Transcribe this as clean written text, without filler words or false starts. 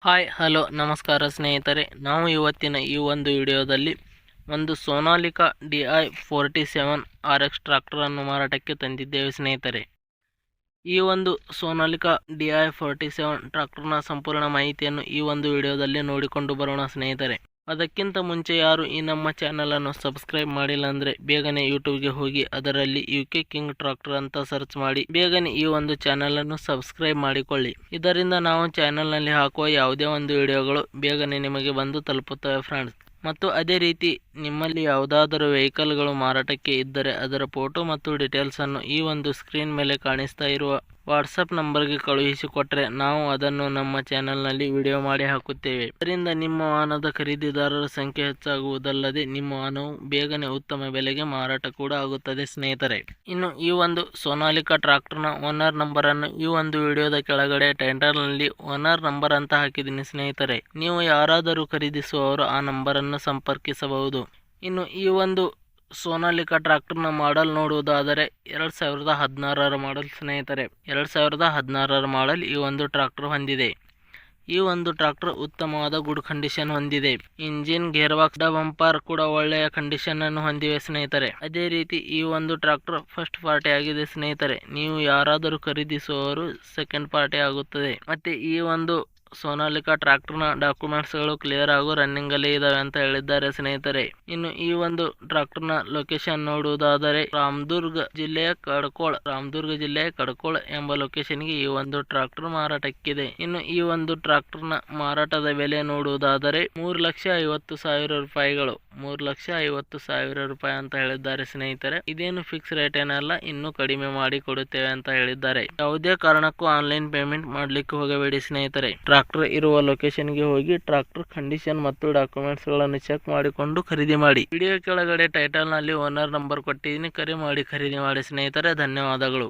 Hi hello ನಮಸ್ಕಾರ ಸ್ನೇಹಿತರೆ, ನಾವು ಇವತ್ತಿನ ಈ ಒಂದು ವಿಡಿಯೋದಲ್ಲಿ ಒಂದು ಸೋನಾಲಿಕಾ DI 47 RX ಟ್ರ್ಯಾಕ್ಟರನ್ನು ಮಾರಾಟಕ್ಕೆ ತಂದಿದ್ದೇವೆ ಸ್ನೇಹಿತರೆ. ಈ ಒಂದು ಸೋನಾಲಿಕಾ DI 47 ಟ್ರ್ಯಾಕ್ಟರ್ನ ಸಂಪೂರ್ಣ ಮಾಹಿತಿಯನ್ನು ಈ ಒಂದು ವಿಡಿಯೋದಲ್ಲಿ ನೋಡಿಕೊಂಡು ಬರೋಣ ಸ್ನೇಹಿತರೆ. ಅದಕ್ಕಿಂತ ಮುಂಚೆ ಯಾರು ಈ ನಮ್ಮ ಚಾನಲನ್ನು ಸಬ್ಸ್ಕ್ರೈಬ್ ಮಾಡಿಲ್ಲ ಅಂದರೆ ಬೇಗನೆ ಯೂಟ್ಯೂಬ್ಗೆ ಹೋಗಿ ಅದರಲ್ಲಿ UK ಕಿಂಗ್ ಟ್ರ್ಯಾಕ್ಟರ್ ಅಂತ ಸರ್ಚ್ ಮಾಡಿ ಬೇಗನೆ ಈ ಒಂದು ಚಾನಲನ್ನು ಸಬ್ಸ್ಕ್ರೈಬ್ ಮಾಡಿಕೊಳ್ಳಿ. ಇದರಿಂದ ನಾವು ಚಾನಲ್ನಲ್ಲಿ ಹಾಕುವ ಯಾವುದೇ ಒಂದು ವಿಡಿಯೋಗಳು ಬೇಗನೆ ನಿಮಗೆ ಬಂದು ತಲುಪುತ್ತವೆ ಫ್ರೆಂಡ್ಸ್. ಮತ್ತು ಅದೇ ರೀತಿ ನಿಮ್ಮಲ್ಲಿ ಯಾವುದಾದರೂ ವೆಹಿಕಲ್ಗಳು ಮಾರಾಟಕ್ಕೆ ಇದ್ದರೆ ಅದರ ಫೋಟೋ ಮತ್ತು ಡೀಟೇಲ್ಸನ್ನು ಈ ಒಂದು ಸ್ಕ್ರೀನ್ ಮೇಲೆ ಕಾಣಿಸ್ತಾ ಇರುವ ವಾಟ್ಸಪ್ ನಂಬರ್ಗೆ ಕಳುಹಿಸಿಕೊಟ್ಟರೆ ನಾವು ಅದನ್ನು ನಮ್ಮ ಚಾನಲ್ನಲ್ಲಿ ವಿಡಿಯೋ ಮಾಡಿ ಹಾಕುತ್ತೇವೆ. ಇದರಿಂದ ನಿಮ್ಮ ವಾಹನದ ಖರೀದಿದಾರರ ಸಂಖ್ಯೆ ಹೆಚ್ಚಾಗುವುದಲ್ಲದೆ ನಿಮ್ಮ ವಾಹನವು ಬೇಗನೆ ಉತ್ತಮ ಬೆಲೆಗೆ ಮಾರಾಟ ಕೂಡ ಆಗುತ್ತದೆ ಸ್ನೇಹಿತರೆ. ಇನ್ನು ಈ ಒಂದು ಸೋನಾಲಿಕಾ ಟ್ರ್ಯಾಕ್ಟರ್ನ ಓನರ್ ನಂಬರನ್ನು ಈ ಒಂದು ವಿಡಿಯೋದ ಕೆಳಗಡೆ ಟೈಟಲ್ನಲ್ಲಿ ಓನರ್ ನಂಬರ್ ಅಂತ ಹಾಕಿದ್ದೀನಿ ಸ್ನೇಹಿತರೆ. ನೀವು ಯಾರಾದರೂ ಖರೀದಿಸುವವರು ಆ ನಂಬರನ್ನು ಸಂಪರ್ಕಿಸಬಹುದು. ಇನ್ನು ಈ ಒಂದು ಸೋನಾಲಿಕಾ ಟ್ರ್ಯಾಕ್ಟರ್ನ ಮಾಡಲ್ ನೋಡುವುದಾದರೆ 2016ರ ಮಾಡಲ್ ಸ್ನೇಹಿತರೆ. 2016ರ ಮಾಡಲ್ ಈ ಒಂದು ಟ್ರ್ಯಾಕ್ಟರ್ ಹೊಂದಿದೆ. ಈ ಒಂದು ಟ್ರ್ಯಾಕ್ಟರ್ ಉತ್ತಮವಾದ ಗುಡ್ ಕಂಡೀಷನ್ ಹೊಂದಿದೆ. ಇಂಜಿನ್, ಗೇರ್ ಬಾಕ್ಸ್, ಬಂಪರ್ ಕೂಡ ಒಳ್ಳೆಯ ಕಂಡೀಷನ್ ಅನ್ನು ಹೊಂದಿವೆ ಸ್ನೇಹಿತರೆ. ಅದೇ ರೀತಿ ಈ ಒಂದು ಟ್ರ್ಯಾಕ್ಟರ್ ಫಸ್ಟ್ ಪಾರ್ಟಿ ಆಗಿದೆ ಸ್ನೇಹಿತರೆ. ನೀವು ಯಾರಾದರೂ ಖರೀದಿಸುವವರು ಸೆಕೆಂಡ್ ಪಾರ್ಟಿ ಆಗುತ್ತದೆ. ಮತ್ತೆ ಈ ಒಂದು ಸೋನಾಲಿಕಾ ಟ್ರ್ಯಾಕ್ಟರ್ನ ಡಾಕ್ಯುಮೆಂಟ್ಸ್ಗಳು ಕ್ಲಿಯರ್ ಹಾಗೂ ರನ್ನಿಂಗ್ ಅಲ್ಲಿ ಇದಾವೆ ಅಂತ ಹೇಳಿದ್ದಾರೆ ಸ್ನೇಹಿತರೆ. ಇನ್ನು ಈ ಒಂದು ಟ್ರ್ಯಾಕ್ಟರ್ನ ಲೊಕೇಶನ್ ನೋಡುವುದಾದರೆ ರಾಮದುರ್ಗ ಜಿಲ್ಲೆಯ ಕಡಕೋಳ ಎಂಬ ಲೊಕೇಶನ್ಗೆ ಈ ಒಂದು ಟ್ರ್ಯಾಕ್ಟರ್ ಮಾರಾಟಕ್ಕಿದೆ. ಇನ್ನು ಈ ಒಂದು ಟ್ರ್ಯಾಕ್ಟರ್ನ ಮಾರಾಟದ ಬೆಲೆ ನೋಡುವುದಾದರೆ 3,50,000 ರೂಪಾಯಿಗಳು. 3,50,000 ರೂಪಾಯಿ ಅಂತ ಹೇಳಿದ್ದಾರೆ ಸ್ನೇಹಿತರೆ. ಇದೇನು ಫಿಕ್ಸ್ ರೇಟ್ ಏನಲ್ಲ, ಇನ್ನೂ ಕಡಿಮೆ ಮಾಡಿ ಕೊಡುತ್ತೇವೆ ಅಂತ ಹೇಳಿದ್ದಾರೆ. ಯಾವುದೇ ಕಾರಣಕ್ಕೂ ಆನ್ಲೈನ್ ಪೇಮೆಂಟ್ ಮಾಡ್ಲಿಕ್ಕೆ ಹೋಗಬೇಡಿ ಸ್ನೇಹಿತರೆ. ಟ್ರ್ಯಾಕ್ಟರ್ ಇರುವ ಲೊಕೇಶನ್ಗೆ ಹೋಗಿ ಟ್ರ್ಯಾಕ್ಟರ್ ಕಂಡೀಷನ್ ಮತ್ತು ಡಾಕ್ಯುಮೆಂಟ್ಸ್ ಗಳನ್ನು ಚೆಕ್ ಮಾಡಿಕೊಂಡು ಖರೀದಿ ಮಾಡಿ. ವಿಡಿಯೋ ಕೆಳಗಡೆ ಟೈಟಲ್ ನಲ್ಲಿ ಓನರ್ ನಂಬರ್ ಕೊಟ್ಟಿದ್ದೀನಿ, ಕರೆ ಮಾಡಿ ಖರೀದಿ ಮಾಡಿ ಸ್ನೇಹಿತರೆ. ಧನ್ಯವಾದಗಳು.